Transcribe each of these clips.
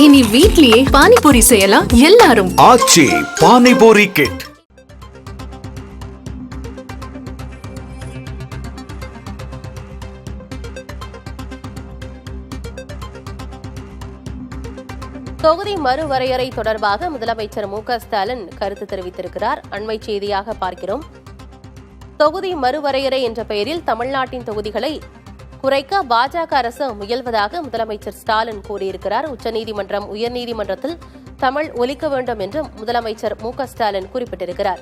இனி வீட்லயே பானிபூரி செய்யலாம் எல்லாரும். ஆச்சி பானிபூரி கிட். தொகுதி மறுவரையறை தொடர்பாக முதலமைச்சர் மு.க.ஸ்டாலின் கருத்து தெரிவித்திருக்கிறார். அண்மை செய்தியாக பார்க்கிறோம். தொகுதி மறுவரையறை என்ற பெயரில் தமிழ்நாட்டின் தொகுதிகளை குறைக்க பாஜக அரசு முயல்வதாக முதலமைச்சர் ஸ்டாலின் கூறியிருக்கிறார். உச்சநீதிமன்றம், உயர்நீதிமன்றத்தில் தமிழ் ஒலிக்க வேண்டும் என்றும் முதலமைச்சர் மு.க.ஸ்டாலின் குறிப்பிட்டிருக்கிறார்.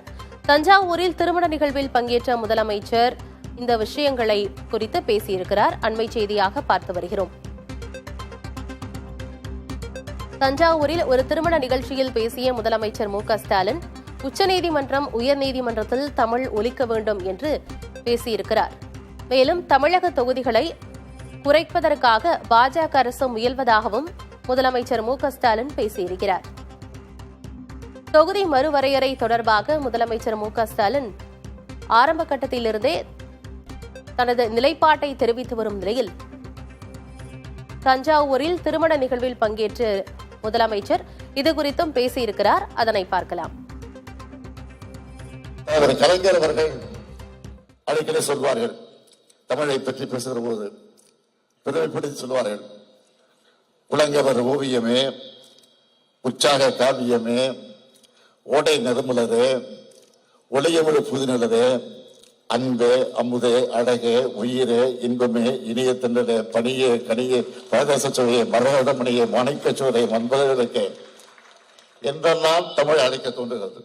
தஞ்சாவூரில் திருமண நிகழ்வில் பங்கேற்ற முதலமைச்சர் இந்த விஷயங்களை குறித்து பேசியிருக்கிறார். அண்மை செய்தியாக பார்த்து வருகிறோம். தஞ்சாவூரில் ஒரு திருமண நிகழ்ச்சியில் பேசிய முதலமைச்சர் மு.க.ஸ்டாலின் உச்சநீதிமன்றம், உயர்நீதிமன்றத்தில் தமிழ் ஒலிக்க வேண்டும் என்று பேசியிருக்கிறார். மேலும் தமிழக தொகுதிகளை குறைப்பதற்காக பாஜக அரசு முயல்வதாகவும் முதலமைச்சர் மு.க.ஸ்டாலின் பேசியிருக்கிறார். தொகுதி மறுவரையறை தொடர்பாக முதலமைச்சர் மு.க.ஸ்டாலின் ஆரம்ப கட்டத்திலிருந்தே தனது நிலைப்பாட்டை தெரிவித்து வரும் நிலையில் தஞ்சாவூரில் திருமண நிகழ்வில் பங்கேற்று முதலமைச்சர் இதுகுறித்தும் பேசியிருக்கிறார். அதனை பார்க்கலாம். கலைஞர் அவர்கள் அடிக்கடி சொல்வார்கள், தமிழை பற்றி பேசுகிற போது பெருமைப்படுத்தி சொல்வார்கள், புலங்கவர் ஓவியமே, உற்சாக காவியமே, ஓடை நறுமுலது, ஒளியமிழு புதினது, அன்பே அமுதே அழகே உயிரே இன்பமே இனிய திண்டலே பணியே கனியே பரதேச சுவையே மரகடமணியே மாணிக்கச்சோரை மன்பதற்கு என்றெல்லாம் தமிழ் அழைக்க தோன்றுகிறது.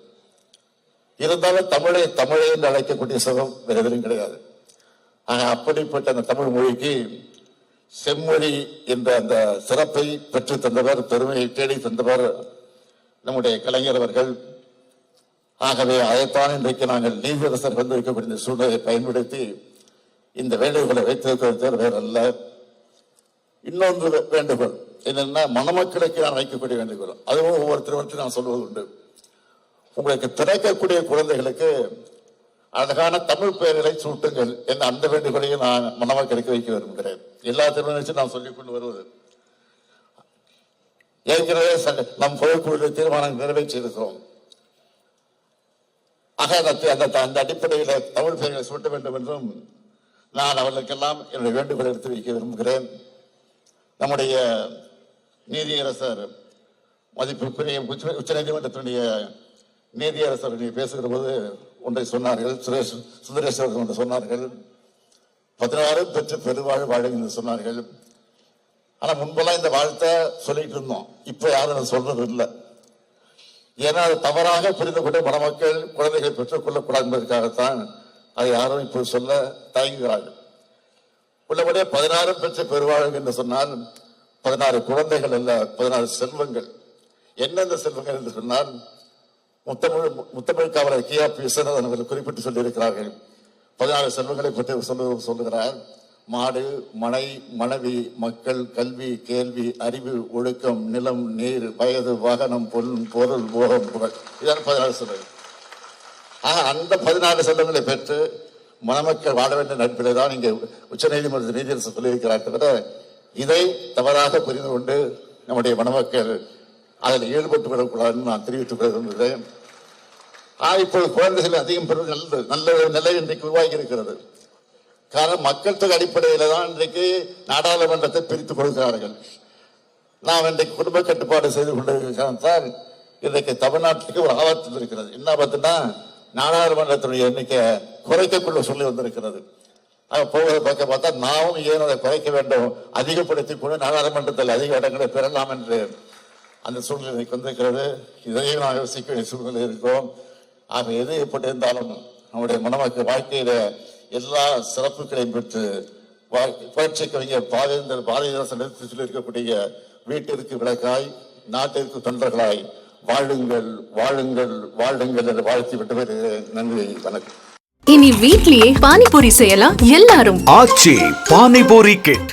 இருந்தாலும் தமிழை தமிழை என்று அழைக்கக்கூடிய சுகம் வேறு எதிலும் கிடையாது. அப்படிப்பட்ட அந்த தமிழ் மொழிக்கு செம்மொழி என்ற அந்த சிறப்பை பெற்று தந்தவர், பெருமையை தேடி தந்தவர் நம்முடைய கலைஞர் அவர்கள். ஆகவே அதைத்தான் இன்றைக்கு நாங்கள் நீதியரசர் வந்து வைக்கக்கூடிய சூழ்நிலையை பயன்படுத்தி இந்த வேண்டுகோளை வைத்திருக்கிறது வேறல்ல. இன்னொன்று வேண்டுகோள் என்னன்னா, மணமக்களுக்கு நான் வைக்கக்கூடிய வேண்டுகோள், அதுவும் ஒவ்வொரு திருமணத்தையும் நான் சொல்வது உண்டு. உங்களுக்கு பிறக்கக்கூடிய குழந்தைகளுக்கு அழகான தமிழ் பெயர்களை சூட்டுங்கள் என்ற அந்த வேண்டுகோளையும் நான் மணமக்களுக்கு வைக்க விரும்புகிறேன். எல்லா திருமணத்தையும் நான் சொல்லிக் கொண்டு வருவது. ஏற்கனவே நம் பொதுக்குழு தீர்மானம் நிறைவேற்றியிருக்கிறோம். ஆக அந்த அடிப்படையில் தமிழ் பெயர்களை சூட்ட வேண்டும் என்றும் நான் அவர்களுக்கெல்லாம் என்னுடைய வேண்டுகோளை எடுத்து வைக்க விரும்புகிறேன். நம்முடைய நீதியரசர் மதிப்புக்குரிய உச்சநீதிமன்றத்தினுடைய நீதியரசர் பேசுகிற போது ஒன்றை சொன்னார்கள், சுந்தரேஸ்வரர் ஒன்று சொன்னார்கள், 16 பெற்று பெருவாழ் வாழும் என்று சொன்னார்கள். ஆனா முன்பெல்லாம் இந்த வாழ்த்தை சொல்லிட்டு இருந்தோம், இப்ப யாரும் சொல்றது இல்லை. ஏன்னா அது தவறாக புரிந்து கொண்டு மணமக்கள் குழந்தைகளை பெற்றுக் கொள்ளக்கூடாது என்பதற்காகத்தான் அதை யாரும் இப்போ சொல்ல தயங்குகிறார்கள். உள்ளபடியே 16 பெற்று பெருவாழும் என்று சொன்னால் 16 குழந்தைகள் அல்ல, 16 செல்வங்கள். எந்தெந்த செல்வங்கள் என்று சொன்னால், முத்தமிழ் காவலர் கி.ஆர்.பி. விஸ்வநாதன் அவர்கள் குறிப்பிட்டு சொல்லியிருக்கிறார்கள். 16 செல்வங்களை பற்றி சொல்லுகிறார். மாடு, மனை, மனைவி, மக்கள், கல்வி, கேள்வி, அறிவு, ஒழுக்கம், நிலம், நீர், வயது, வாகனம், பொருள், போகம், புகழ். இதான் 16 செல்வங்கள். அந்த 16 செல்வங்களை பெற்று மணமக்கள் வாழ வேண்டிய நட்பிலே தான் இங்கே உச்சநீதிமன்ற நீதியரசர் சொல்லியிருக்கிறார். தவிர இதை தவறாக புரிந்து கொண்டு நம்முடைய மணமக்கள் அதில் ஈடுபட்டு விடக்கூடாதுன்னு நான் தெரிவித்துக் கொள்ள விரும்புகிறேன். இப்போது குழந்தைகள் அதிகம் பெறுவது நல்ல நிலை இன்றைக்கு உருவாகி இருக்கிறது. காரணம், மக்கள் தொகை அடிப்படையில் தான் இன்றைக்கு நாடாளுமன்றத்தை பிரித்துக் கொடுக்கிறார்கள். நாம் இன்றைக்கு குடும்ப கட்டுப்பாடு செய்து கொண்டிருக்கிறால் இன்றைக்கு தமிழ்நாட்டுக்கு ஒரு ஆபத்து இருக்கிறது. என்ன ஆபத்துனா, நாடாளுமன்றத்தினுடைய எண்ணிக்கை குறைக்கக்குள்ள சொல்லி வந்திருக்கிறது. போவதை பார்க்க பார்த்தா நாமும் ஏன் அதை குறைக்க வேண்டும், அதிகப்படுத்திக் கொண்டு நாடாளுமன்றத்தில் அதிக இடங்களை பெறலாம் என்று அந்த சூழ்நிலை வந்திருக்கிறது. இதையும் நான் யோசிக்க வேண்டிய சூழ்நிலை இருக்கிறோம். ஆக எது எப்படி இருந்தாலும் நம்முடைய மணமக்கள் வாழ்க்கையில எல்லா சிறப்புகளையும் பெற்று புரட்சி கவிஞர் பாரதிதாசன் எடுத்து சொல்லியிருக்கக்கூடிய வீட்டிற்கு விளக்காய் நாட்டிற்கு தொண்டர்களாய் வாழுங்கள் வாழுங்கள் வாழுங்கள் என்று வாழ்த்தி விட்டு வருகிறேன். நன்றி, வணக்கம். இனி வீட்லயே பானிபூரி செய்யலாம் எல்லாரும். ஆச்சி பானிபூரி கிட்.